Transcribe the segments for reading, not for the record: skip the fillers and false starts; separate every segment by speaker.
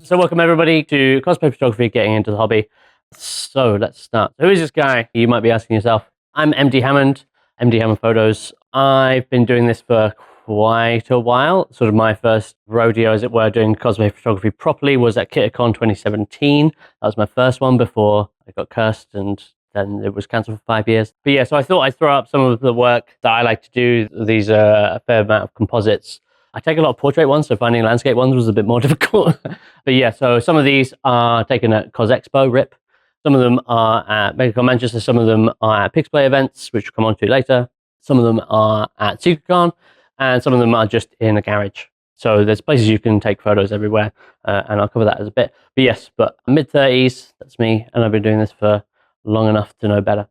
Speaker 1: So welcome everybody to Cosplay Photography, getting into the hobby. So let's start. Who is this guy? You might be asking yourself. I'm MD Hammond, MD Hammond Photos. I've been doing this for quite a while. Sort of my first rodeo, as it were, doing cosplay photography properly was at Kitacon 2017. That was my first one before I got cursed and then it was cancelled for 5 years. But yeah, so I thought I'd throw up some of the work that I like to do. These are a fair amount of composites. I take a lot of portrait ones, so finding landscape ones was a bit more difficult. But yeah, so some of these are taken at Cos Expo, RIP. Some of them are at Kitacon Manchester. Some of them are at Cosplay events, which we'll come on to later. Some of them are at Kitacon, and some of them are just in a garage. So there's places you can take photos everywhere, and I'll cover that as a bit. But yes, but mid-30s, that's me, and I've been doing this for long enough to know better.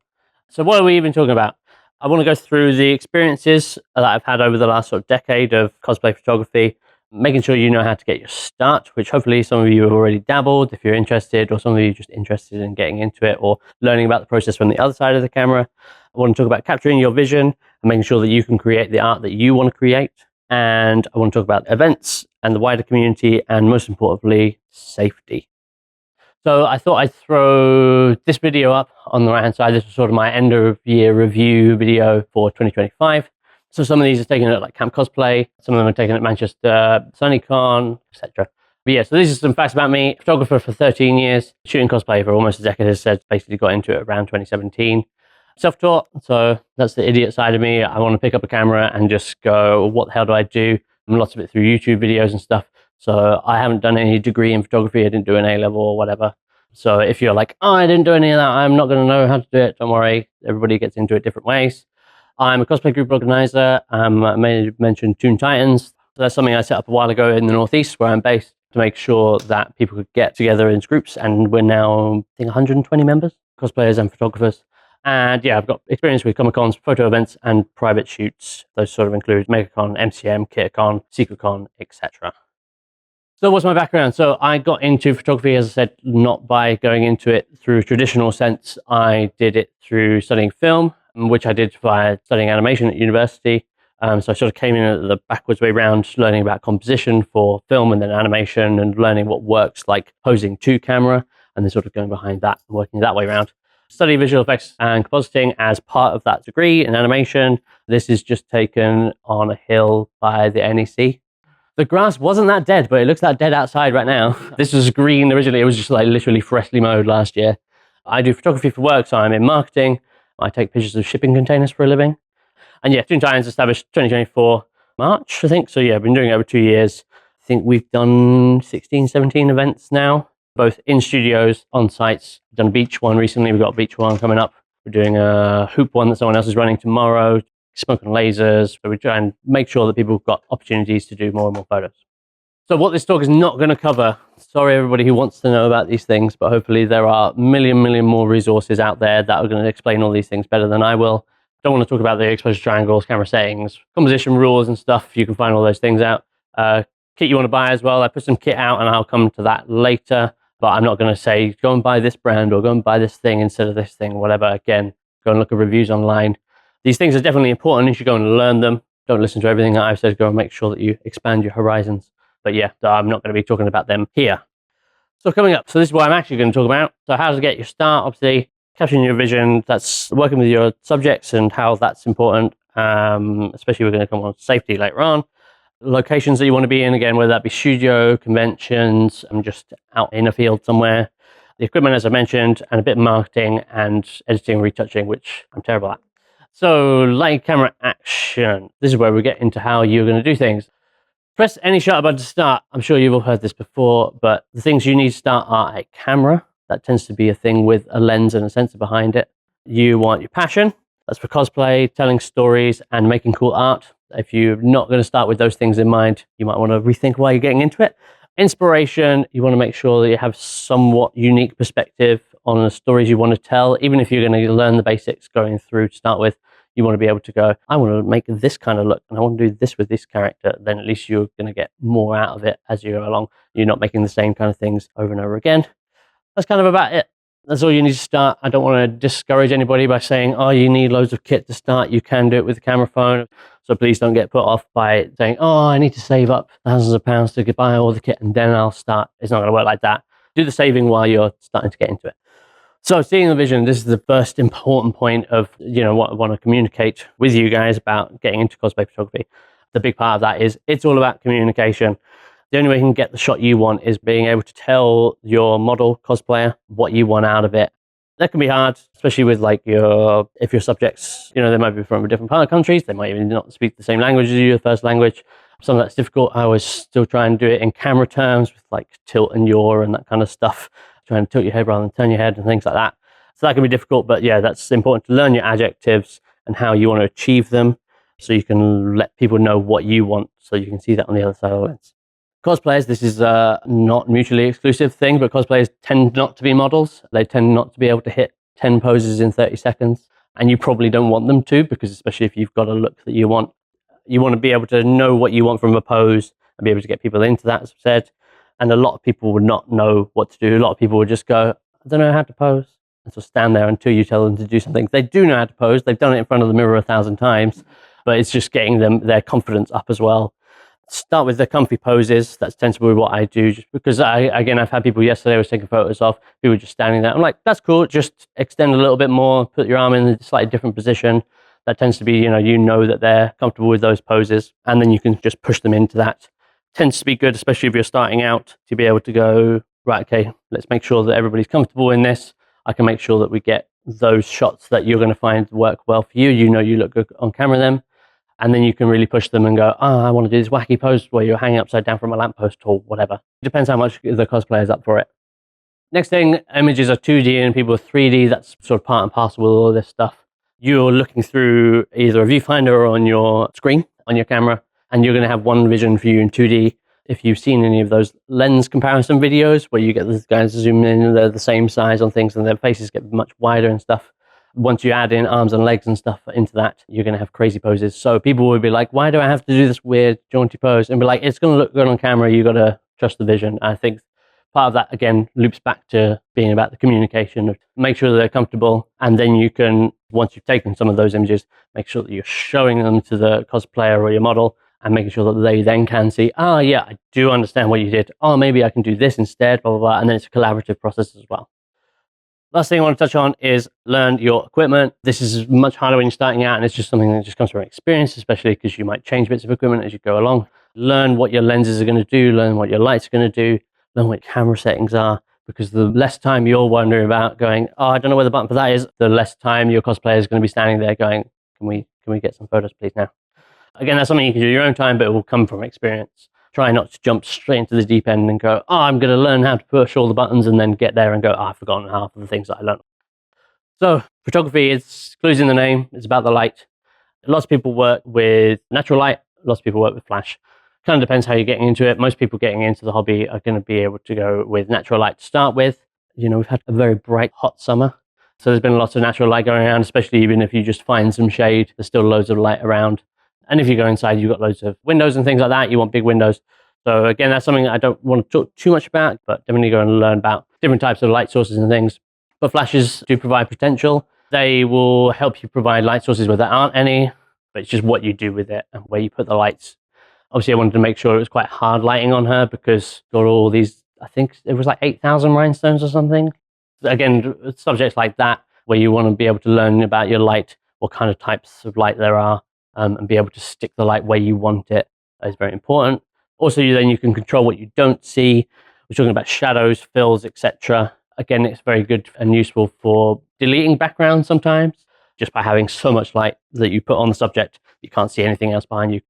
Speaker 1: So what are we even talking about? I want to go through the experiences that I've had over the last sort of decade of cosplay photography, making sure you know how to get your start, which hopefully some of you have already dabbled if you're interested, or some of you are just interested in getting into it or learning about the process from the other side of the camera. I want to talk about capturing your vision and making sure that you can create the art that you want to create. And I want to talk about events and the wider community, and most importantly, safety. So I thought I'd throw this video up on the right hand side. This was sort of my end of year review video for 2025. So some of these are taken at like Camp Cosplay, some of them are taken at Manchester SunnyCon, etc. But yeah, so this is some facts about me. Photographer for 13 years, shooting cosplay for almost a decade, as I said, basically got into it around 2017. Self-taught, so that's the idiot side of me. I want to pick up a camera and just go, what the hell do I do? And lots of it through YouTube videos and stuff. So I haven't done any degree in photography. I didn't do an A-level or whatever. So if you're like, oh, I didn't do any of that, I'm not going to know how to do it, don't worry. Everybody gets into it different ways. I'm a cosplay group organizer. I may have mentioned Toon Titans. So that's something I set up a while ago in the Northeast where I'm based, to make sure that people could get together in groups. And we're now, I think, 120 members, cosplayers and photographers. And yeah, I've got experience with Comic-Cons, photo events, and private shoots. Those sort of include MegaCon, MCM, Kitacon, SecretCon, etc. So what's my background? So I got into photography, as I said, not by going into it through a traditional sense. I did it through studying film, which I did via studying animation at university. So I sort of came in at the backwards way round, learning about composition for film and then animation, and learning what works like posing to camera, and then sort of going behind that and working that way around. Study visual effects and compositing as part of that degree in animation. This is just taken on a hill by the NEC. The grass wasn't that dead, but it looks that dead outside right now. This was green originally. It was just like literally freshly mowed last year. I do photography for work, so I'm in marketing. I take pictures of shipping containers for a living. And yeah, Toon Titans established 2024 March, I think. So yeah, I've been doing it over 2 years. I think we've done 16, 17 events now, both in studios, on sites. We've done a beach one recently. We've got a beach one coming up. We're doing a hoop one that someone else is running tomorrow. Smoke and lasers. So we try and make sure that people have got opportunities to do more and more photos. So what this talk is not going to cover, sorry everybody who wants to know about these things, but hopefully there are a million more resources out there that are going to explain all these things better than I will. Don't want to talk about the exposure triangles, camera settings, composition rules and stuff. You can find all those things out. Kit you want to buy as well. I put some kit out and I'll come to that later, but I'm not going to say go and buy this brand or go and buy this thing instead of this thing, whatever. Again, go and look at reviews online. These things are definitely important. You should go and learn them. Don't listen to everything that I've said. Go and make sure that you expand your horizons. But yeah, so I'm not going to be talking about them here. So coming up, so this is what I'm actually going to talk about. So how to get your start, obviously, capturing your vision. That's working with your subjects and how that's important. Especially we're going to come on safety later on. Locations that you want to be in, again, whether that be studio, conventions, just out in a field somewhere. The equipment, as I mentioned, and a bit of marketing and editing and retouching, which I'm terrible at. So light camera action. This is where we get into how you're going to do things. Press any shutter button to start. I'm sure you've all heard this before, but the things you need to start are a camera. That tends to be a thing with a lens and a sensor behind it. You want your passion. That's for cosplay, telling stories, and making cool art. If you're not going to start with those things in mind, you might want to rethink why you're getting into it. Inspiration. You want to make sure that you have somewhat unique perspective on the stories you want to tell. Even if you're going to learn the basics going through to start with, you want to be able to go, I want to make this kind of look and I want to do this with this character. Then at least you're going to get more out of it as you go along. You're not making the same kind of things over and over again. That's kind of about it. That's all you need to start. I don't want to discourage anybody by saying, oh, you need loads of kit to start. You can do it with a camera phone. So please don't get put off by saying, oh, I need to save up thousands of pounds to buy all the kit and then I'll start. It's not going to work like that. Do the saving while you're starting to get into it. So seeing the vision, this is the first important point of, what I want to communicate with you guys about getting into cosplay photography. The big part of that is it's all about communication. The only way you can get the shot you want is being able to tell your model cosplayer what you want out of it. That can be hard, especially with if your subjects, they might be from a different part of countries, they might even not speak the same language as you, the first language. Some of that's difficult. I always still try and do it in camera terms with like tilt and yaw and that kind of stuff. Trying to tilt your head rather than turn your head and things like that. So that can be difficult, but yeah, that's important to learn your adjectives and how you want to achieve them so you can let people know what you want so you can see that on the other side of the lens. Cosplayers, this is a not mutually exclusive thing, but cosplayers tend not to be models. They tend not to be able to hit 10 poses in 30 seconds. And you probably don't want them to, because especially if you've got a look that you want to be able to know what you want from a pose and be able to get people into that, as I've said. And a lot of people would not know what to do. A lot of people would just go, I don't know how to pose. And so stand there until you tell them to do something. They do know how to pose. They've done it in front of the mirror 1,000 times, but it's just getting their confidence up as well. Start with the comfy poses. That tends to be what I do, just because I've had people yesterday I was taking photos of, people just standing there. I'm like, that's cool. Just extend a little bit more, put your arm in a slightly different position. That tends to be, you know that they're comfortable with those poses, and then you can just push them into that. Tends to be good, especially if you're starting out, to be able to go, right, okay, let's make sure that everybody's comfortable in this. I can make sure that we get those shots that you're going to find work well for you. You look good on camera then. And then you can really push them and go, I want to do this wacky pose where you're hanging upside down from a lamppost or whatever. It depends how much the cosplayer is up for it. Next thing, images are 2D and people are 3D. That's sort of part and parcel with all this stuff. You're looking through either a viewfinder or on your screen, on your camera, and you're going to have one vision for you in 2D. If you've seen any of those lens comparison videos where you get the guys zoom in and they're the same size on things and their faces get much wider and stuff, once you add in arms and legs and stuff into that, you're going to have crazy poses. So people will be like, why do I have to do this weird jaunty pose? And be like, it's going to look good on camera. You got to trust the vision. I think part of that, again, loops back to being about the communication. Make sure that they're comfortable. And then you can, once you've taken some of those images, make sure that you're showing them to the cosplayer or your model and making sure that they then can see, yeah, I do understand what you did. Maybe I can do this instead, blah, blah, blah. And then it's a collaborative process as well. Last thing I want to touch on is learn your equipment. This is much harder when you're starting out, and it's just something that just comes from experience, especially because you might change bits of equipment as you go along. Learn what your lenses are going to do, learn what your lights are going to do, learn what camera settings are, because the less time you're wondering about going, I don't know where the button for that is, the less time your cosplayer is going to be standing there going, can we get some photos please now? Again, that's something you can do in your own time, but it will come from experience. Try not to jump straight into the deep end and go, I'm going to learn how to push all the buttons and then get there and go, I've forgotten half of the things that I learned. So photography, it's clues in the name. It's about the light. Lots of people work with natural light. Lots of people work with flash. Kind of depends how you're getting into it. Most people getting into the hobby are going to be able to go with natural light to start with. We've had a very bright, hot summer. So there's been lots of natural light going around, especially even if you just find some shade, there's still loads of light around. And if you go inside, you've got loads of windows and things like that. You want big windows. So again, that's something that I don't want to talk too much about, but definitely go and learn about different types of light sources and things. But flashes do provide potential. They will help you provide light sources where there aren't any, but it's just what you do with it and where you put the lights. Obviously, I wanted to make sure it was quite hard lighting on her because got all these, I think it was like 8,000 rhinestones or something. Again, subjects like that, where you want to be able to learn about your light, what kind of types of light there are, and be able to stick the light where you want it is very important. Also, then you can control what you don't see. We're talking about shadows, fills, etc. Again, it's very good and useful for deleting backgrounds sometimes, just by having so much light that you put on the subject, you can't see anything else behind you.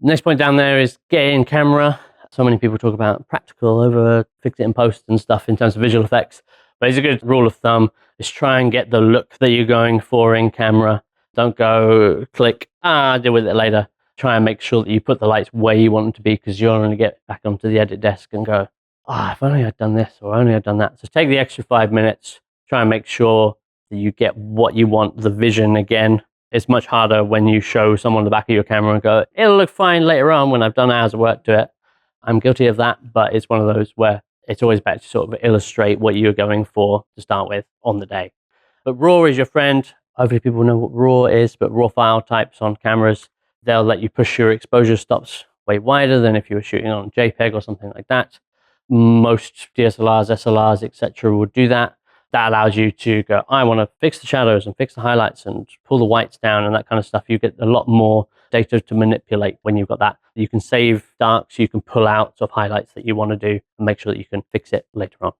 Speaker 1: Next point down there is get in camera. So many people talk about practical over fix it in post and stuff in terms of visual effects, but it's a good rule of thumb is try and get the look that you're going for in camera. Don't go click, deal with it later. Try and make sure that you put the lights where you want them to be, because you'll only get back onto the edit desk and go, if only I'd done this or only I'd done that. So take the extra 5 minutes, try and make sure that you get what you want, the vision again. It's much harder when you show someone the back of your camera and go, it'll look fine later on when I've done hours of work to it. I'm guilty of that, but it's one of those where it's always better to sort of illustrate what you're going for to start with on the day. But RAW is your friend. Hopefully people know what RAW is, but RAW file types on cameras, they'll let you push your exposure stops way wider than if you were shooting on JPEG or something like that. Most DSLRs, SLRs, etc. will do that. That allows you to go, I want to fix the shadows and fix the highlights and pull the whites down and that kind of stuff. You get a lot more data to manipulate when you've got that. You can save darks, you can pull out sort of highlights that you want to do and make sure that you can fix it later on.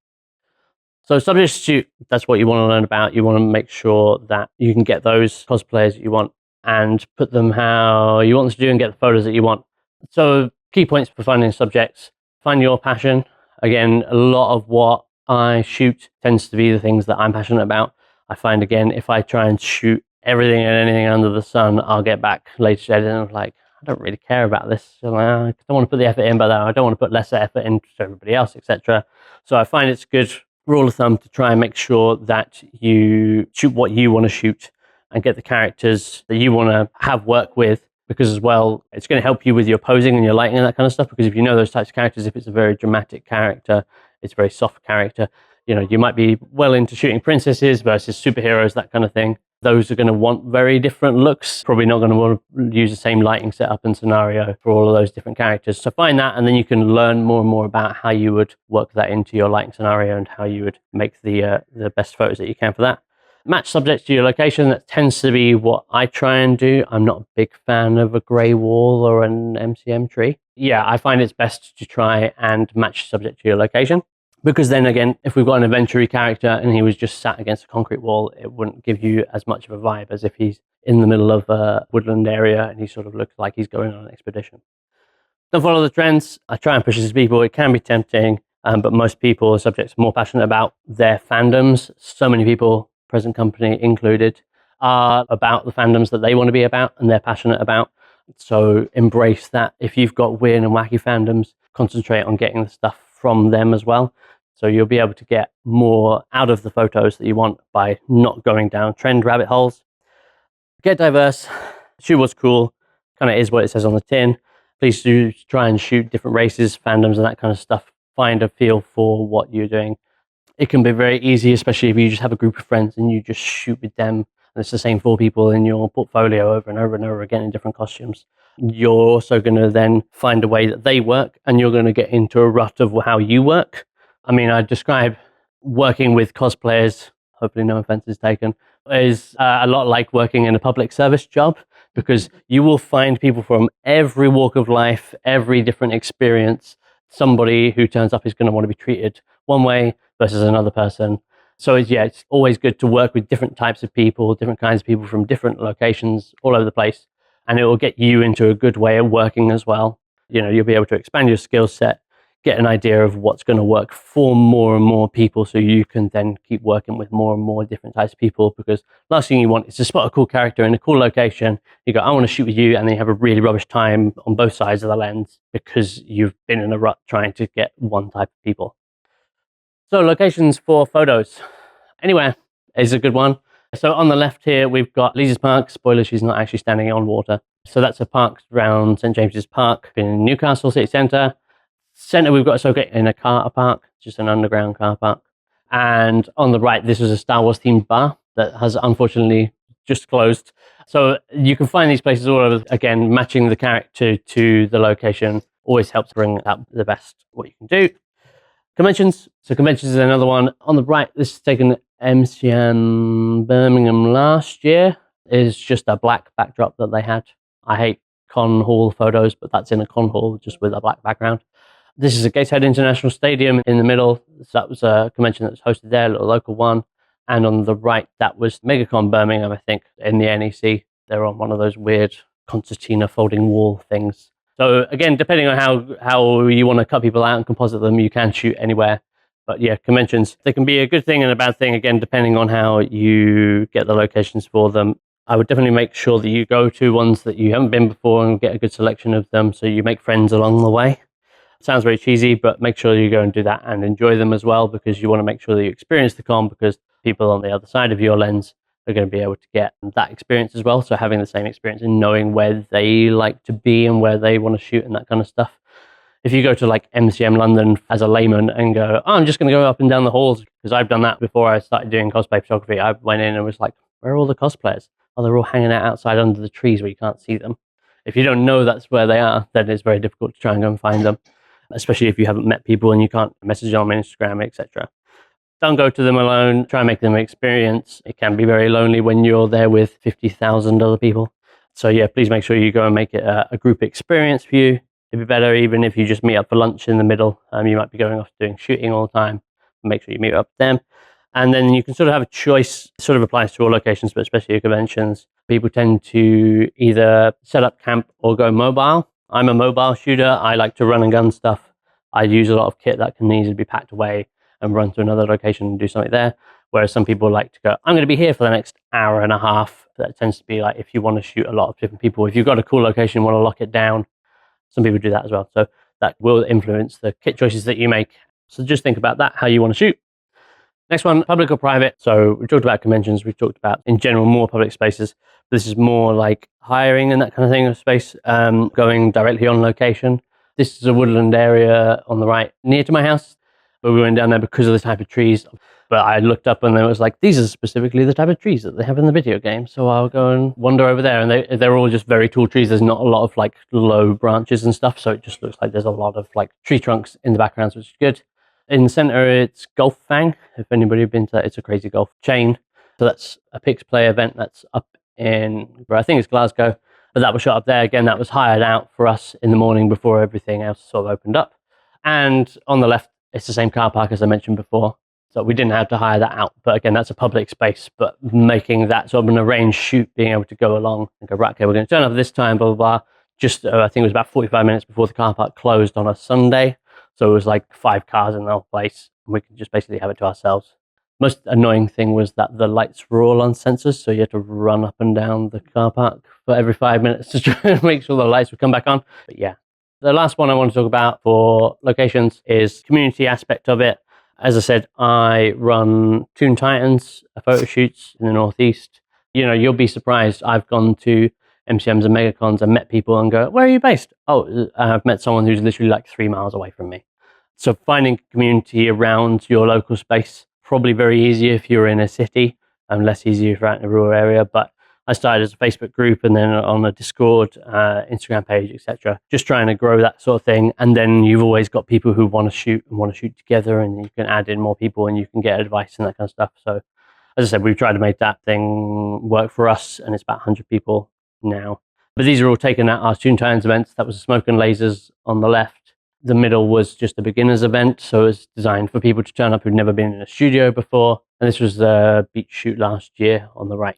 Speaker 1: So subject to shoot, that's what you want to learn about. You want to make sure that you can get those cosplayers that you want and put them how you want them to do and get the photos that you want. So key points for finding subjects: find your passion. Again, a lot of what I shoot tends to be the things that I'm passionate about. I find, again, if I try and shoot everything and anything under the sun, I'll get back later to editing and I'm like, I don't really care about this. So I don't want to put the effort in, but I don't want to put less effort into everybody else, etc. So I find it's good rule of thumb to try and make sure that you shoot what you want to shoot and get the characters that you want to have work with, because as well, it's going to help you with your posing and your lighting and that kind of stuff, because if you know those types of characters, if it's a very dramatic character, it's a very soft character, you know, you might be well into shooting princesses versus superheroes, that kind of thing. Those are going to want very different looks, probably not going to want to use the same lighting setup and scenario for all of those different characters. So find that, and then you can learn more and more about how you would work that into your lighting scenario and how you would make the best photos that you can for that. Match subjects to your location. That tends to be what I try and do. I'm not a big fan of a grey wall or an MCM tree. Yeah, I find it's best to try and match subject to your location. Because then again, if we've got an adventure character and he was just sat against a concrete wall, it wouldn't give you as much of a vibe as if he's in the middle of a woodland area and he sort of looks like he's going on an expedition. Don't follow the trends. I try and push this to people. It can be tempting, but most people, subjects, are more passionate about their fandoms. So many people, present company included, are about the fandoms that they want to be about and they're passionate about. So embrace that. If you've got weird and wacky fandoms, concentrate on getting the stuff from them as well. So you'll be able to get more out of the photos that you want by not going down trend rabbit holes. Get diverse. Shoot what's cool. Kind of is what it says on the tin. Please do try and shoot different races, fandoms, and that kind of stuff. Find a feel for what you're doing. It can be very easy, especially if you just have a group of friends and you just shoot with them. And it's the same 4 people in your portfolio over and over and over again in different costumes. You're also going to then find a way that they work, and you're going to get into a rut of how you work. I mean, I describe working with cosplayers, hopefully no offense is taken, is a lot like working in a public service job, because you will find people from every walk of life, every different experience. Somebody who turns up is going to want to be treated one way versus another person. So it's always good to work with different types of people, different kinds of people from different locations all over the place. And it will get you into a good way of working as well. You know, you'll be able to expand your skill set, get an idea of what's going to work for more and more people, so you can then keep working with more and more different types of people. Because last thing you want is to spot a cool character in a cool location. You go, I want to shoot with you, and then you have a really rubbish time on both sides of the lens because you've been in a rut trying to get one type of people. So locations for photos. Anywhere is a good one. So on the left here, we've got Leisure Park. Spoiler, she's not actually standing on water. So that's a park around St. James's Park in Newcastle City Centre. Centre, we've got Ahsoka in a car park, just an underground car park. And on the right, this was a Star Wars themed bar that has unfortunately just closed. So you can find these places all over. Again, matching the character to the location always helps bring out the best what you can do. Conventions. So conventions is another one. On the right, this is taken at MCM Birmingham last year. Is just a black backdrop that they had. I hate con hall photos, but that's in a con hall just with a black background. This is a Gateshead International Stadium in the middle. So that was a convention that was hosted there, a little local one. And on the right, that was MegaCon Birmingham, I think, in the NEC. They're on one of those weird concertina folding wall things. So again, depending on how you want to cut people out and composite them, you can shoot anywhere. But yeah, conventions, they can be a good thing and a bad thing, again, depending on how you get the locations for them. I would definitely make sure that you go to ones that you haven't been before and get a good selection of them so you make friends along the way. It sounds very cheesy, but make sure you go and do that and enjoy them as well, because you want to make sure that you experience the con, because people on the other side of your lens are going to be able to get that experience as well. So having the same experience and knowing where they like to be and where they want to shoot and that kind of stuff If you go to like MCM London as a layman and go, oh, I'm just going to go up and down the halls, because I've done that before I started doing cosplay photography. I went in and was like, where are all the cosplayers? Oh, they're all hanging out outside under the trees where you can't see them. If you don't know that's where they are, then it's very difficult to try and go and find them, especially if you haven't met people and you can't message them on Instagram, etc. Don't go to them alone. Try and make them an experience. It can be very lonely when you're there with 50,000 other people. So yeah, please make sure you go and make it a group experience for you. It'd be better even if you just meet up for lunch in the middle. You might be going off doing shooting all the time. Make sure you meet up with them. And then you can sort of have a choice. It sort of applies to all locations, but especially your conventions. People tend to either set up camp or go mobile. I'm a mobile shooter. I like to run and gun stuff. I use a lot of kit that can easily be packed away and run to another location and do something there. Whereas some people like to go, I'm going to be here for the next hour and a half. That tends to be like if you want to shoot a lot of different people. If you've got a cool location, want to lock it down, some people do that as well. So that will influence the kit choices that you make. So just think about that, how you want to shoot. Next one, public or private. So we talked about conventions. We talked about, in general, more public spaces. This is more like hiring and that kind of thing of space, going directly on location. This is a woodland area on the right, near to my house. But we went down there because of the type of trees. But I looked up and there was like, these are specifically the type of trees that they have in the video game. So I'll go and wander over there. And they're all just very tall trees. There's not a lot of like low branches and stuff. So it just looks like there's a lot of like tree trunks in the background, which is good. In the center, it's Golf Fang. If anybody has been to that, it's a crazy golf chain. So that's a Pixplay event that's up in, I think it's Glasgow. But that was shot up there. Again, that was hired out for us in the morning before everything else sort of opened up. And on the left, it's the same car park as I mentioned before. So we didn't have to hire that out. But again, that's a public space. But making that sort of an arranged shoot, being able to go along and go, right, okay, we're going to turn up this time, blah, blah, blah. Just, I think it was about 45 minutes before the car park closed on a Sunday. So it was like 5 cars in the whole place. And we could just basically have it to ourselves. Most annoying thing was that the lights were all on sensors. So you had to run up and down the car park for every 5 minutes to try and make sure the lights would come back on. But yeah. The last one I want to talk about for locations is community aspect of it. As I said, I run Toon Titans photo shoots in the Northeast. You know, you'll be surprised. I've gone to MCMs and Megacons and met people and go, where are you based? Oh, I've met someone who's literally like 3 miles away from me. So finding community around your local space, probably very easy if you're in a city and less easy if you're out in a rural area. But I started as a Facebook group and then on a Discord, Instagram page, etc. Just trying to grow that sort of thing. And then you've always got people who want to shoot and want to shoot together, and you can add in more people and you can get advice and that kind of stuff. So as I said, we've tried to make that thing work for us, and it's about 100 people now. But these are all taken at our Toon Titans events. That was Smoke and Lasers on the left. The middle was just a beginner's event, so it's designed for people to turn up who've never been in a studio before. And this was the beach shoot last year on the right.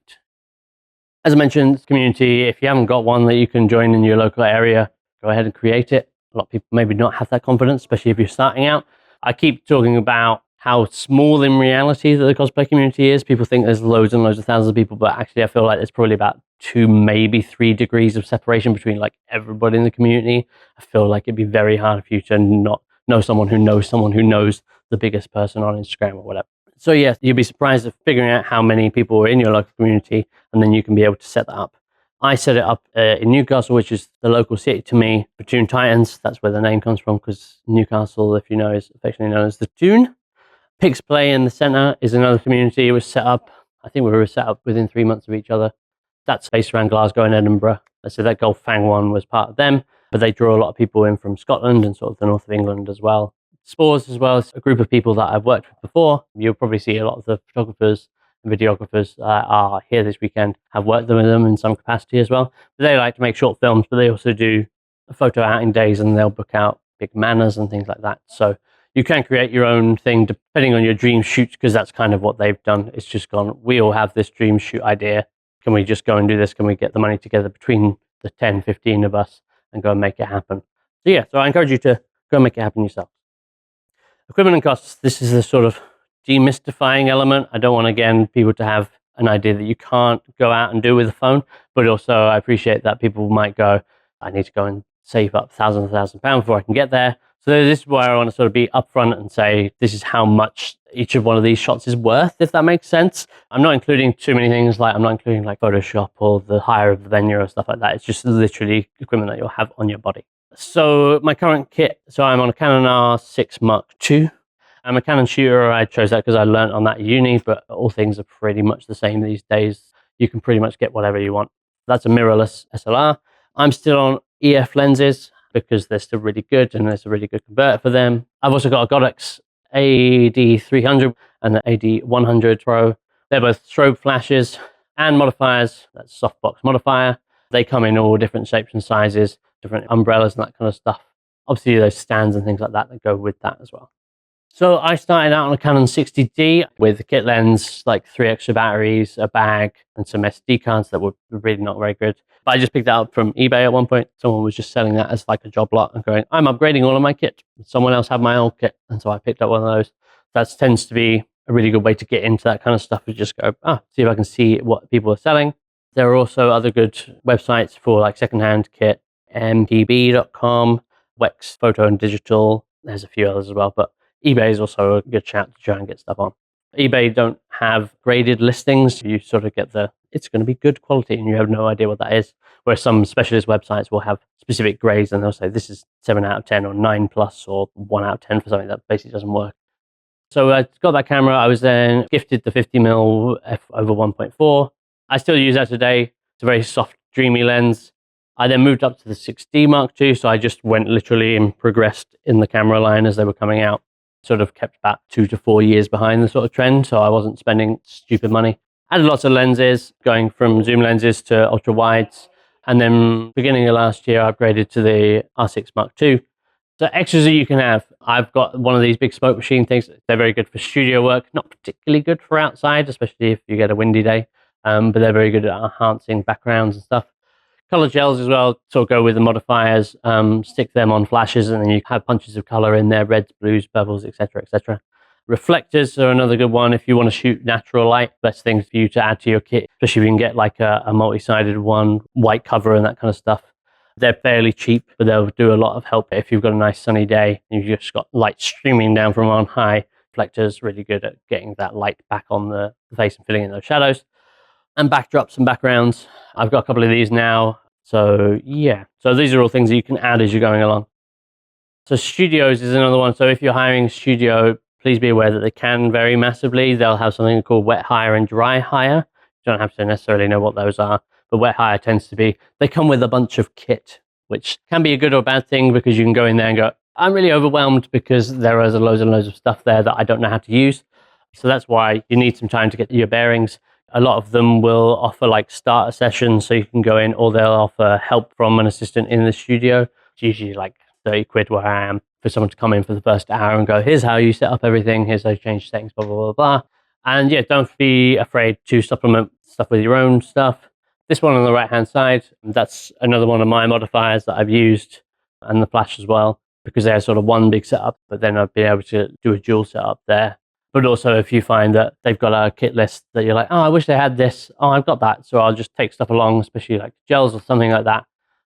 Speaker 1: As I mentioned, community, if you haven't got one that you can join in your local area, go ahead and create it. A lot of people maybe not have that confidence, especially if you're starting out. I keep talking about how small in reality the cosplay community is. People think there's loads and loads of thousands of people, but actually I feel like there's probably about 2, maybe 3 degrees of separation between like everybody in the community. I feel like it'd be very hard for you to not know someone who knows the biggest person on Instagram or whatever. So yes, you'll be surprised at figuring out how many people are in your local community, and then you can be able to set that up. I set it up in Newcastle, which is the local city to me, for Toon Titans. That's where the name comes from, because Newcastle, if you know, is affectionately known as the Toon. Pixplay in the centre is another community. It was set up, I think we were set up within 3 months of each other. That's based around Glasgow and Edinburgh. So that Golf Fang one was part of them, but they draw a lot of people in from Scotland and sort of the north of England as well. Spores as well is a group of people that I've worked with before. You'll probably see a lot of the photographers and videographers that are here this weekend have worked with them in some capacity as well. But they like to make short films, but they also do photo outing days, and they'll book out big manors and things like that. So you can create your own thing depending on your dream shoot, because that's kind of what they've done. It's just gone, we all have this dream shoot idea. Can we just go and do this? Can we get the money together between the 10, 15 of us and go and make it happen? So yeah, so I encourage you to go and make it happen yourself. Equipment and costs. This is the sort of demystifying element. I don't want, again, people to have an idea that you can't go out and do with a phone, but also I appreciate that people might go, I need to go and save up £1,000 before I can get there. So this is where I want to sort of be upfront and say, this is how much each of one of these shots is worth, if that makes sense. I'm not including too many things, like I'm not including like Photoshop or the hire of the venue or stuff like that. It's just literally equipment that you'll have on your body. So my current kit, so I'm on a Canon R6 Mark II. I'm a Canon shooter. I chose that because I learned on that at uni, but all things are pretty much the same these days. You can pretty much get whatever you want. That's a mirrorless SLR. I'm still on EF lenses because they're still really good and there's a really good converter for them. I've also got a Godox AD300 and the AD100 Pro. They're both strobe flashes and modifiers. That's softbox modifier. They come in all different shapes and sizes, different umbrellas and that kind of stuff. Obviously, those stands and things like that that go with that as well. So I started out on a Canon 60D with a kit lens, like 3 extra batteries, a bag, and some SD cards that were really not very good. But I just picked that up from eBay at one point. Someone was just selling that as like a job lot and going, I'm upgrading all of my kit. Someone else had my old kit. And so I picked up one of those. That tends to be a really good way to get into that kind of stuff. You just go, see if I can see what people are selling. There are also other good websites for like secondhand kit, mdb.com, Wex Photo and Digital. There's a few others as well, but eBay is also a good shout to try and get stuff on. eBay don't have graded listings. You sort of get it's going to be good quality and you have no idea what that is. Whereas some specialist websites will have specific grades and they'll say this is 7 out of 10 or 9 plus or 1 out of 10 for something that basically doesn't work. So I got that camera. I was then gifted the 50mm f over 1.4. I still use that today. It's a very soft, dreamy lens. I then moved up to the 6D Mark II. So I just went literally and progressed in the camera line as they were coming out. Sort of kept about 2 to 4 years behind the sort of trend. So I wasn't spending stupid money. Added lots of lenses, going from zoom lenses to ultra wides. And then beginning of last year, I upgraded to the R6 Mark II. So extras that you can have. I've got one of these big smoke machine things. They're very good for studio work, not particularly good for outside, especially if you get a windy day. But they're very good at enhancing backgrounds and stuff. Color gels as well, so go with the modifiers, stick them on flashes and then you have punches of color in there, reds, blues, purples, etc., etc. Reflectors are another good one if you want to shoot natural light. Best things for you to add to your kit, especially if you can get like a multi-sided one, white cover and that kind of stuff. They're fairly cheap, but they'll do a lot of help if you've got a nice sunny day and you've just got light streaming down from on high. Reflectors really good at getting that light back on the face and filling in those shadows. And backdrops and backgrounds. I've got a couple of these now. So yeah, so these are all things that you can add as you're going along. So studios is another one. So if you're hiring a studio, please be aware that they can vary massively. They'll have something called wet hire and dry hire. You don't have to necessarily know what those are, but wet hire tends to be, they come with a bunch of kit, which can be a good or bad thing because you can go in there and go, I'm really overwhelmed because there is loads and loads of stuff there that I don't know how to use. So that's why you need some time to get your bearings. A lot of them will offer like starter sessions so you can go in, or they'll offer help from an assistant in the studio. It's usually like 30 quid where I am for someone to come in for the first hour and go, here's how you set up everything, here's how you change settings, blah, blah, blah, blah. And yeah, don't be afraid to supplement stuff with your own stuff. This one on the right-hand side, that's another one of my modifiers that I've used, and the flash as well, because they're sort of one big setup, but then I'd be able to do a dual setup there. But also if you find that they've got a kit list that you're like, oh, I wish they had this. Oh, I've got that. So I'll just take stuff along, especially like gels or something like that.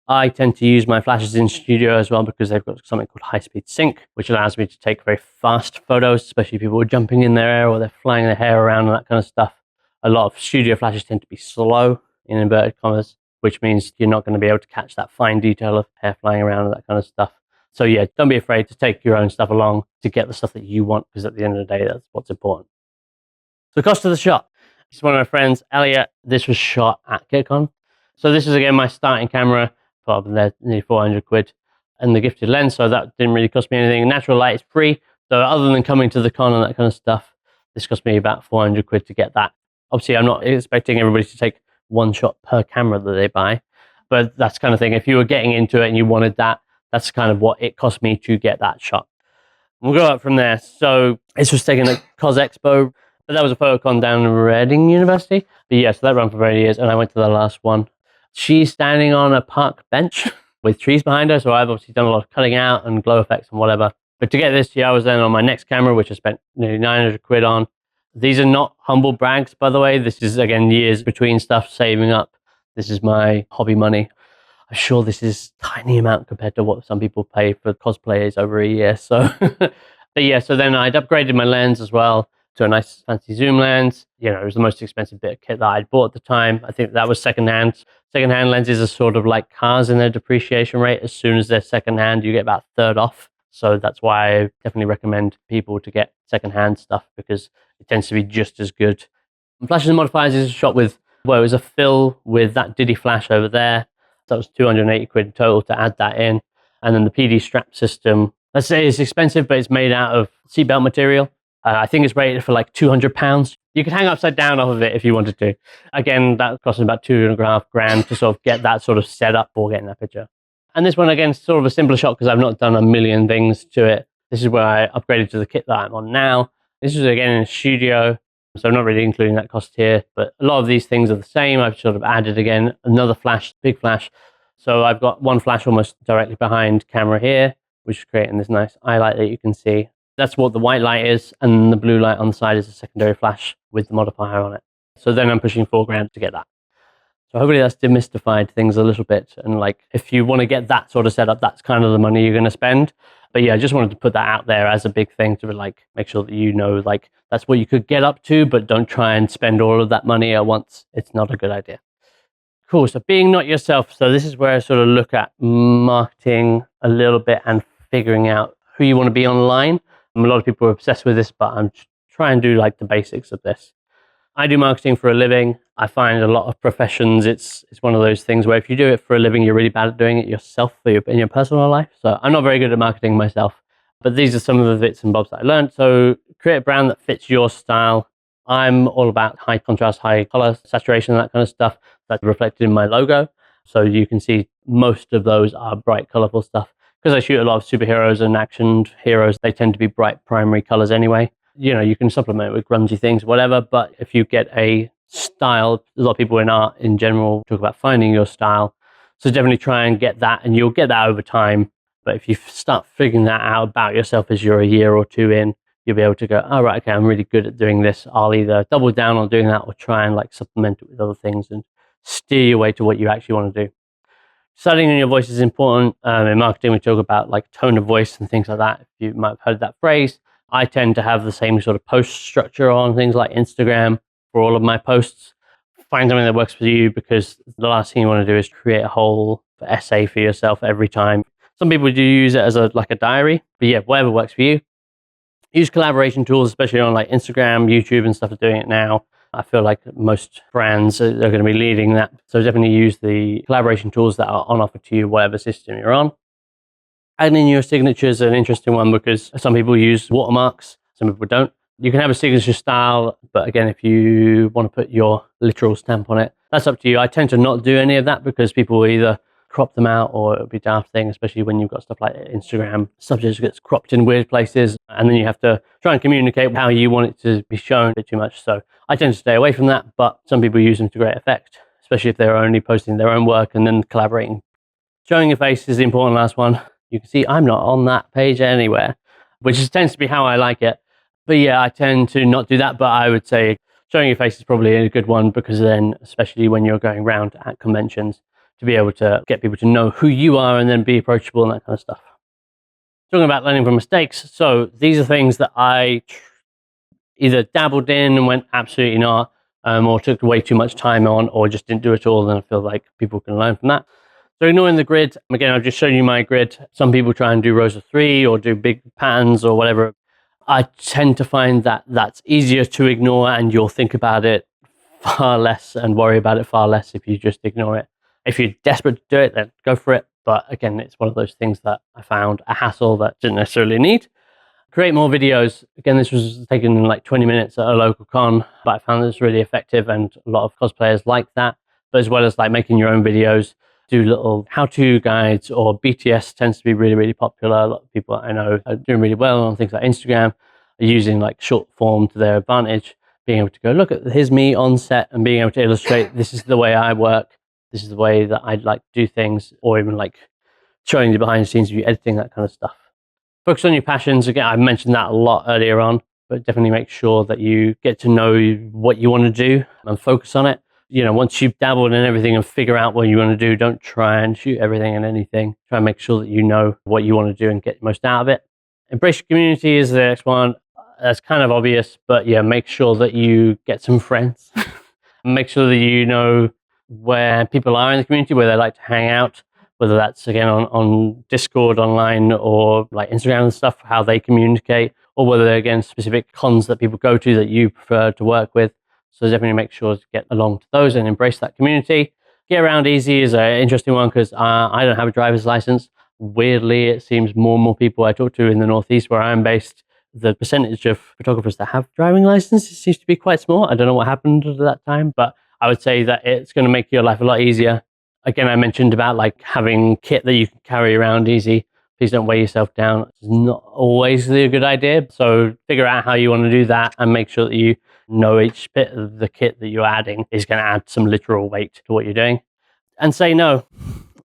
Speaker 1: I tend to use my flashes in studio as well because they've got something called high-speed sync, which allows me to take very fast photos, especially if people are jumping in their air or they're flying their hair around and that kind of stuff. A lot of studio flashes tend to be slow, in inverted commas, which means you're not going to be able to catch that fine detail of hair flying around and that kind of stuff. So yeah, don't be afraid to take your own stuff along to get the stuff that you want, because at the end of the day, that's what's important. So cost of the shot. This is one of my friends, Elliot. This was shot at Kitacon. So this is again my starting camera, probably nearly 400 quid, and the gifted lens. So that didn't really cost me anything. Natural light is free. So other than coming to the con and that kind of stuff, this cost me about 400 quid to get that. Obviously, I'm not expecting everybody to take one shot per camera that they buy, but that's kind of thing. If you were getting into it and you wanted that, that's kind of what it cost me to get that shot. We'll go up from there. So this was taken at Cos Expo, but that was a photocon down in Reading University. But yeah, so that ran for very years, and I went to the last one. She's standing on a park bench with trees behind her, so I've obviously done a lot of cutting out and glow effects and whatever. But to get this, yeah, I was then on my next camera, which I spent nearly 900 quid on. These are not humble brags, by the way. This is, again, years between stuff, saving up. This is my hobby money. I'm sure this is a tiny amount compared to what some people pay for cosplayers over a year. So, but yeah, so then I'd upgraded my lens as well. to a nice fancy zoom lens. You know, it was the most expensive bit of kit that I'd bought at the time. I think that was secondhand. Secondhand lenses are sort of like cars in their depreciation rate. As soon as they're secondhand, you get about a third off. So that's why I definitely recommend people to get secondhand stuff, because it tends to be just as good. And Flashes and Modifiers is shot with, well, it was a fill with that Diddy flash over there. So that was 280 quid in total to add that in. And then the PD strap system, let's say it's expensive, but it's made out of seatbelt material. I think it's rated for like £200. You could hang upside down off of it if you wanted to. Again, that costs about £2.5 to sort of get that sort of set up for getting that picture. And this one, again, is sort of a simpler shot because I've not done a million things to it. This is where I upgraded to the kit that I'm on now. This is again in a studio, so I'm not really including that cost here, but a lot of these things are the same. I've sort of added again another flash, big flash. So I've got one flash almost directly behind camera here, which is creating this nice eye light that you can see. That's what the white light is, and the blue light on the side is a secondary flash with the modifier on it. So then I'm pushing £4,000 to get that. So hopefully that's demystified things a little bit. And like, if you want to get that sort of setup, that's kind of the money you're going to spend. But yeah, I just wanted to put that out there as a big thing to like make sure that you know, like, that's what you could get up to, but don't try and spend all of that money at once. It's not a good idea. Cool. So being not yourself. So this is where I sort of look at marketing a little bit and figuring out who you want to be online. A lot of people are obsessed with this, but I'm trying to do like the basics of this. I do marketing for a living. I find a lot of professions, it's one of those things where if you do it for a living, you're really bad at doing it yourself in your personal life. So I'm not very good at marketing myself, but these are some of the bits and bobs that I learned. So create a brand that fits your style. I'm all about high contrast, high color saturation, that kind of stuff. That's reflected in my logo. So you can see most of those are bright, colorful stuff. Because I shoot a lot of superheroes and action heroes, they tend to be bright primary colors anyway. You know, you can supplement it with grungy things, whatever. But if you get a style, a lot of people in art in general talk about finding your style. So definitely try and get that, and you'll get that over time. But if you start figuring that out about yourself as you're a year or two in, you'll be able to go, oh, right, okay, I'm really good at doing this. I'll either double down on doing that or try and like supplement it with other things and steer your way to what you actually want to do. Studying in your voice is important. In marketing, we talk about like tone of voice and things like that. You might have heard that phrase. I tend to have the same sort of post structure on things like Instagram for all of my posts. Find something that works for you, because the last thing you want to do is create a whole essay for yourself every time. Some people do use it as like a diary, but yeah, whatever works for you. Use collaboration tools, especially on like Instagram, YouTube and stuff are doing it now. I feel like most brands are going to be leading that. So definitely use the collaboration tools that are on offer to you, whatever system you're on. Adding in your signature is an interesting one, because some people use watermarks, some people don't. You can have a signature style, but again, if you want to put your literal stamp on it, that's up to you. I tend to not do any of that, because people will either crop them out, or it'll be a daft thing, especially when you've got stuff like Instagram. Subjects gets cropped in weird places, and then you have to try and communicate how you want it to be shown a bit too much. So I tend to stay away from that, but some people use them to great effect, especially if they're only posting their own work and then collaborating. Showing your face is the important last one. You can see I'm not on that page anywhere, which tends to be how I like it. But yeah, I tend to not do that, but I would say showing your face is probably a good one, because then, especially when you're going around at conventions, to be able to get people to know who you are and then be approachable and that kind of stuff. Talking about learning from mistakes. So these are things that I either dabbled in and went absolutely not, or took way too much time on, or just didn't do it all. And I feel like people can learn from that. So ignoring the grid, again, I've just shown you my grid. Some people try and do rows of 3 or do big patterns or whatever. I tend to find that that's easier to ignore, and you'll think about it far less and worry about it far less if you just ignore it. If you're desperate to do it, then go for it. But again, it's one of those things that I found a hassle that didn't necessarily need. Create more videos. Again, this was taken in like 20 minutes at a local con, but I found this really effective, and a lot of cosplayers like that. But as well as like making your own videos, do little how-to guides, or BTS tends to be really, really popular. A lot of people I know are doing really well on things like Instagram, are using like short form to their advantage, being able to go, look at here's me on set, and being able to illustrate, this is the way I work, this is the way that I'd like to do things, or even like showing the behind the scenes of you editing, that kind of stuff. Focus on your passions. Again, I mentioned that a lot earlier on, but definitely make sure that you get to know what you want to do and focus on it. You know, once you've dabbled in everything and figure out what you want to do, don't try and shoot everything and anything. Try and make sure that you know what you want to do and get the most out of it. Embrace your community is the next one. That's kind of obvious, but yeah, make sure that you get some friends. Make sure that you know where people are in the community, where they like to hang out, whether that's again on Discord online or like Instagram and stuff, how they communicate, or whether they're again specific cons that people go to that you prefer to work with. So definitely make sure to get along to those and embrace that community. Get around easy is an interesting one because I don't have a driver's license. Weirdly, it seems more and more people I talk to in the Northeast where I'm based, the percentage of photographers that have driving licenses seems to be quite small. I don't know what happened at that time, but I would say that it's going to make your life a lot easier. Again, I mentioned about like having kit that you can carry around easy. Please don't weigh yourself down. It's not always a good idea. So figure out how you want to do that and make sure that you know each bit of the kit that you're adding is going to add some literal weight to what you're doing. And say no.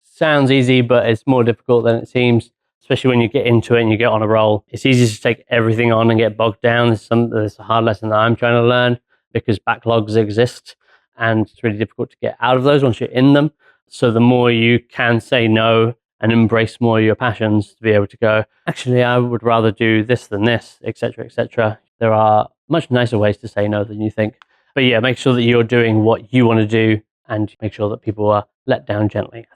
Speaker 1: Sounds easy, but it's more difficult than it seems, especially when you get into it and you get on a roll. It's easy to take everything on and get bogged down. There's a hard lesson that I'm trying to learn because backlogs exist and it's really difficult to get out of those once you're in them. So the more you can say no and embrace more of your passions to be able to go, actually, I would rather do this than this, etc., etc. There are much nicer ways to say no than you think. But yeah, make sure that you're doing what you want to do and make sure that people are let down gently.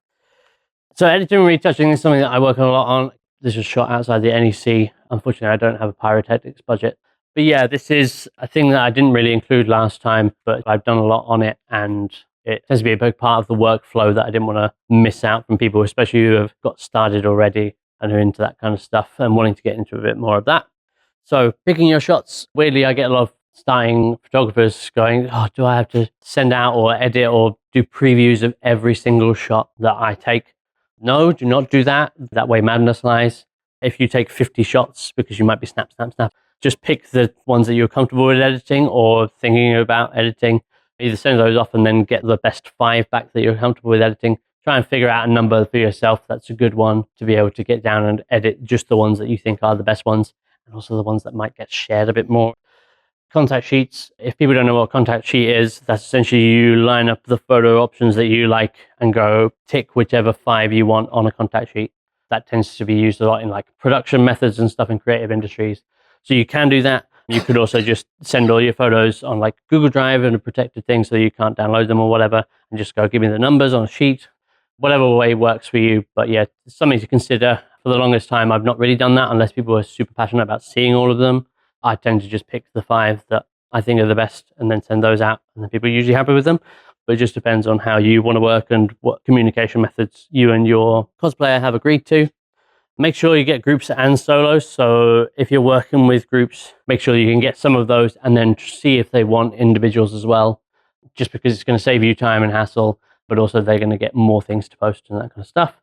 Speaker 1: So editing and retouching is something that I work on a lot on. This was shot outside the NEC. Unfortunately, I don't have a pyrotechnics budget. But yeah, this is a thing that I didn't really include last time, but I've done a lot on it and it tends to be a big part of the workflow that I didn't want to miss out from people, especially who have got started already and are into that kind of stuff and wanting to get into a bit more of that. So picking your shots, weirdly, I get a lot of starting photographers going, oh, do I have to send out or edit or do previews of every single shot that I take? No, do not do that. That way madness lies. If you take 50 shots, because you might be snap, snap, snap, just pick the ones that you're comfortable with editing or thinking about editing. Either send those off and then get the best 5 back that you're comfortable with editing. Try and figure out a number for yourself that's a good one to be able to get down and edit just the ones that you think are the best ones and also the ones that might get shared a bit more. Contact sheets. If people don't know what a contact sheet is, that's essentially you line up the photo options that you like and go tick whichever 5 you want on a contact sheet. That tends to be used a lot in like production methods and stuff in creative industries. So you can do that. You could also just send all your photos on like Google Drive and a protected thing so you can't download them or whatever and just go give me the numbers on a sheet. Whatever way works for you. But yeah, it's something to consider. For the longest time, I've not really done that unless people are super passionate about seeing all of them. I tend to just pick the 5 that I think are the best and then send those out. And then people are usually happy with them. But it just depends on how you want to work and what communication methods you and your cosplayer have agreed to. Make sure you get groups and solos. So if you're working with groups, make sure you can get some of those and then see if they want individuals as well. Just because it's going to save you time and hassle, but also they're going to get more things to post and that kind of stuff.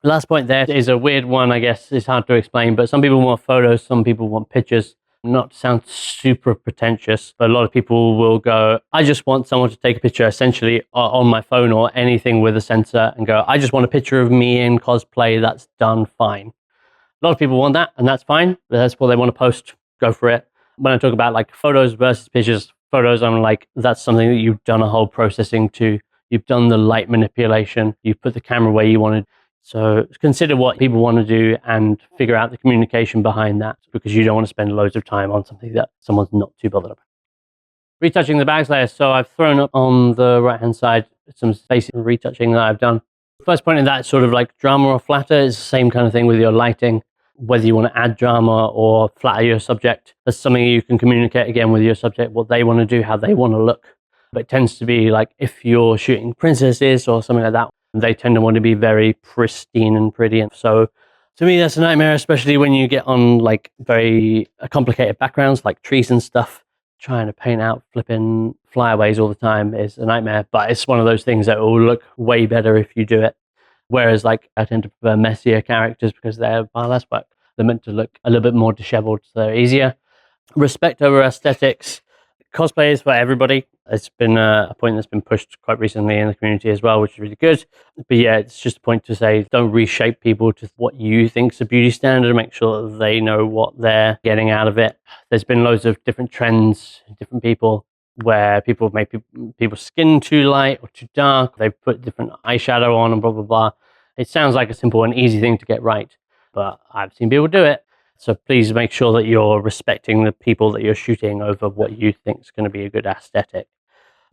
Speaker 1: The last point there is a weird one, I guess. It's hard to explain, but some people want photos, some people want pictures. Not to sound super pretentious, but a lot of people will go, I just want someone to take a picture essentially on my phone or anything with a sensor and go, I just want a picture of me in cosplay. That's done fine. A lot of people want that and that's fine. That's what they want to post. Go for it. When I talk about like photos versus pictures, photos, I'm like, that's something that you've done a whole processing to. You've done the light manipulation. You've put the camera where you wanted. So consider what people want to do and figure out the communication behind that because you don't want to spend loads of time on something that someone's not too bothered about. Retouching the bags layer. So I've thrown up on the right-hand side some basic retouching that I've done. First point in that is sort of like drama or flatter is the same kind of thing with your lighting. Whether you want to add drama or flatter your subject, that's something you can communicate again with your subject, what they want to do, how they want to look. But it tends to be like if you're shooting princesses or something like that, they tend to want to be very pristine and pretty. And so to me, that's a nightmare, especially when you get on like very complicated backgrounds like trees and stuff. Trying to paint out flipping flyaways all the time is a nightmare, but it's one of those things that will look way better if you do it. Whereas like I tend to prefer messier characters because they're far less work. They're meant to look a little bit more disheveled, so they're easier. Respect over aesthetics. Cosplay is for everybody. It's been a point that's been pushed quite recently in the community as well, which is really good. But yeah, it's just a point to say, don't reshape people to what you think is a beauty standard. Make sure that they know what they're getting out of it. There's been loads of different trends, different people, where people have made people's skin too light or too dark. They've put different eyeshadow on and blah, blah, blah. It sounds like a simple and easy thing to get right, but I've seen people do it. So please make sure that you're respecting the people that you're shooting over what you think is going to be a good aesthetic.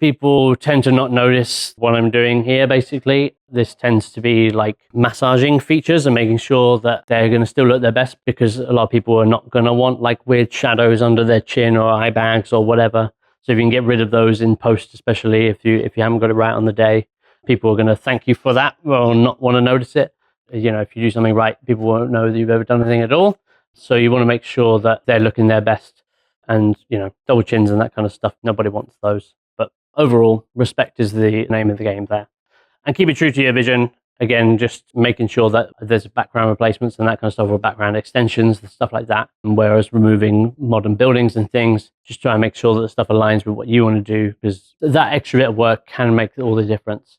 Speaker 1: People tend to not notice what I'm doing here, basically. This tends to be like massaging features and making sure that they're going to still look their best, because a lot of people are not going to want like weird shadows under their chin or eye bags or whatever. So if you can get rid of those in post, especially if you haven't got it right on the day, people are going to thank you for that or not want to notice it. You know, if you do something right, people won't know that you've ever done anything at all. So you want to make sure that they're looking their best, and, you know, double chins and that kind of stuff. Nobody wants those. But overall, respect is the name of the game there. And keep it true to your vision. Again, just making sure that there's background replacements and that kind of stuff, or background extensions, stuff like that. And whereas removing modern buildings and things, just try and make sure that the stuff aligns with what you want to do, because that extra bit of work can make all the difference.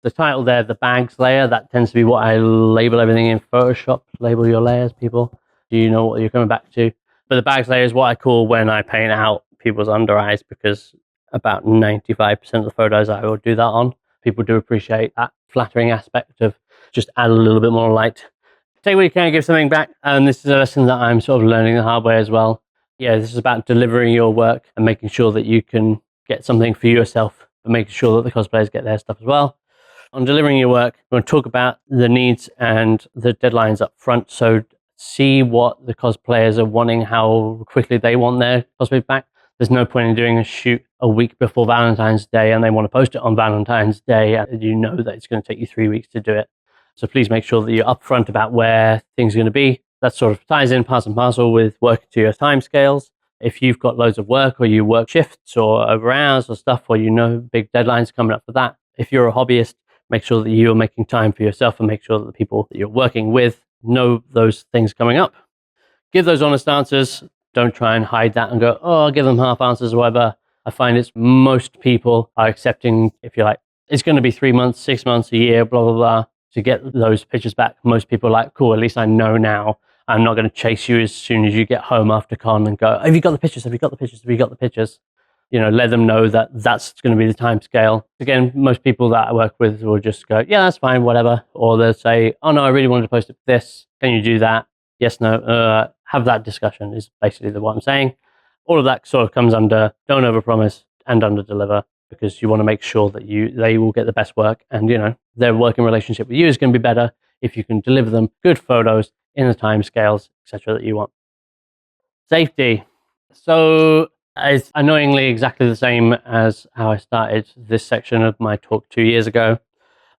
Speaker 1: The title there, the bags layer, that tends to be what I label everything in Photoshop. Label your layers, people. Do you know what you're coming back to? But the bags layer is what I call when I paint out people's under eyes, because about 95% of the photos I will do that on. People do appreciate that flattering aspect of just add a little bit more light. Take what you can, give something back. And this is a lesson that I'm sort of learning the hard way as well. Yeah, this is about delivering your work and making sure that you can get something for yourself, but making sure that the cosplayers get their stuff as well. On delivering your work, we're going to talk about the needs and the deadlines up front. So see what the cosplayers are wanting, how quickly they want their cosplay back. There's no point in doing a shoot a week before Valentine's Day and they want to post it on Valentine's Day, and you know that it's going to take you 3 weeks to do it. So please make sure that you're upfront about where things are going to be. That sort of ties in part and parcel with working to your timescales. If you've got loads of work, or you work shifts or over hours or stuff, or you know big deadlines coming up for that, if you're a hobbyist, make sure that you're making time for yourself, and make sure that the people that you're working with know those things coming up. Give those honest answers. Don't try and hide that and go, oh, I'll give them half answers or whatever. I find it's most people are accepting, if you're like, it's going to be 3 months, 6 months, a year, blah, blah, blah, to get those pictures back. Most people are like, cool, at least I know now. I'm not going to chase you as soon as you get home after con and go, have you got the pictures? Have you got the pictures? Have you got the pictures? You know, let them know that that's going to be the time scale. Again, most people that I work with will just go, yeah, that's fine, whatever. Or they'll say, oh no, I really wanted to post it for this. Can you do that? Yes, no. Have that discussion is basically what I'm saying. All of that sort of comes under don't overpromise and underdeliver, because you want to make sure that they will get the best work, and, you know, their working relationship with you is going to be better if you can deliver them good photos in the time scales, etc., that you want. Safety. So it's annoyingly exactly the same as how I started this section of my talk 2 years ago.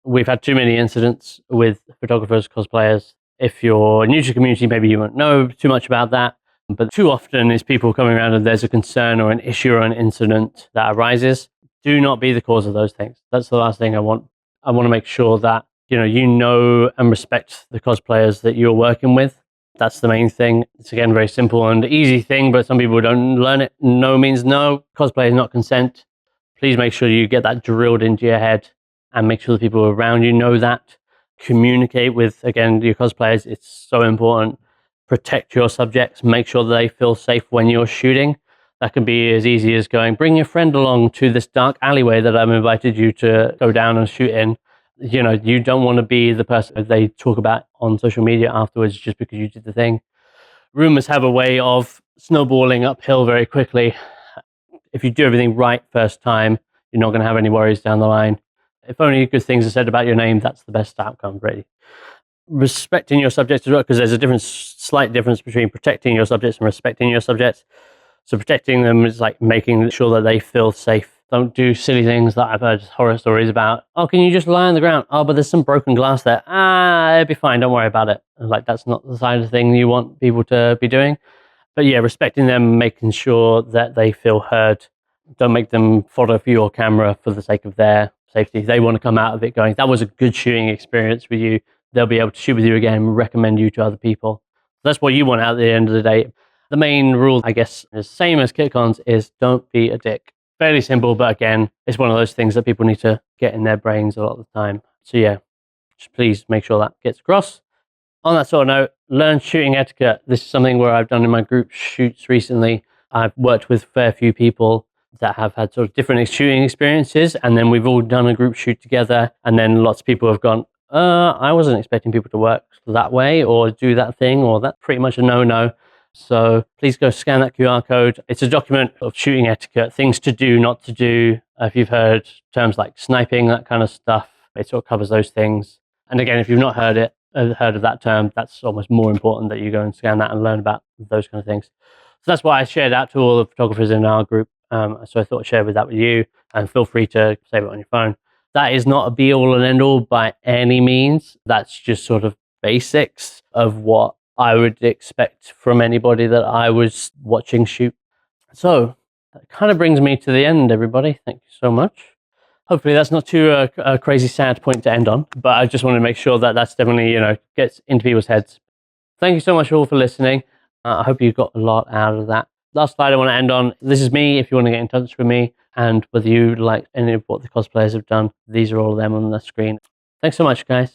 Speaker 1: We've had too many incidents with photographers, cosplayers. If you're new to the community, maybe you won't know too much about that. But too often is people coming around and there's a concern or an issue or an incident that arises. Do not be the cause of those things. That's the last thing I want. I want to make sure that, you know and respect the cosplayers that you're working with. That's the main thing. It's, again, very simple and easy thing, but some people don't learn it. No means no. Cosplay is not consent. Please make sure you get that drilled into your head, and make sure the people around you know that. Communicate with, again, your cosplayers. It's so important. Protect your subjects. Make sure they feel safe when you're shooting. That can be as easy as going, bring your friend along to this dark alleyway that I've invited you to go down and shoot in. You know, you don't want to be the person that they talk about on social media afterwards just because you did the thing. Rumors have a way of snowballing uphill very quickly. If you do everything right first time, you're not going to have any worries down the line. If only good things are said about your name, that's the best outcome, really. Respecting your subjects as well, because there's a slight difference between protecting your subjects and respecting your subjects. So protecting them is like making sure that they feel safe. Don't do silly things that I've heard horror stories about. Oh, can you just lie on the ground? Oh, but there's some broken glass there. It'll be fine. Don't worry about it. Like, that's not the side of the thing you want people to be doing. But yeah, respecting them, making sure that they feel heard. Don't make them fodder for your camera for the sake of their safety. They want to come out of it going, that was a good shooting experience with you. They'll be able to shoot with you again and recommend you to other people. That's what you want out at the end of the day. The main rule, I guess, is the same as Kitacons, is don't be a dick. Fairly simple, but again, it's one of those things that people need to get in their brains a lot of the time. So yeah, just please make sure that gets across. On that sort of note, learn shooting etiquette. This is something where I've done in my group shoots recently. I've worked with a fair few people that have had sort of different shooting experiences, and then we've all done a group shoot together, and then lots of people have gone, I wasn't expecting people to work that way or do that thing, or that's pretty much a no-no. So please go scan that QR code. It's a document of shooting etiquette, things to do, not to do. If you've heard terms like sniping, that kind of stuff, it sort of covers those things. And again, if you've not heard of that term, that's almost more important that you go and scan that and learn about those kind of things. So that's why I shared out to all the photographers in our group. So I thought I'd share that with you, and feel free to save it on your phone. That is not a be all and end all by any means. That's just sort of basics of what I would expect from anybody that I was watching shoot. So that kind of brings me to the end, everybody. Thank you so much. Hopefully that's not too a crazy sad point to end on, but I just want to make sure that that's definitely, gets into people's heads. Thank you so much all for listening. I hope you got a lot out of that. Last slide I want to end on. This is me if you want to get in touch with me, and whether you like any of what the cosplayers have done, these are all of them on the screen. Thanks so much, guys.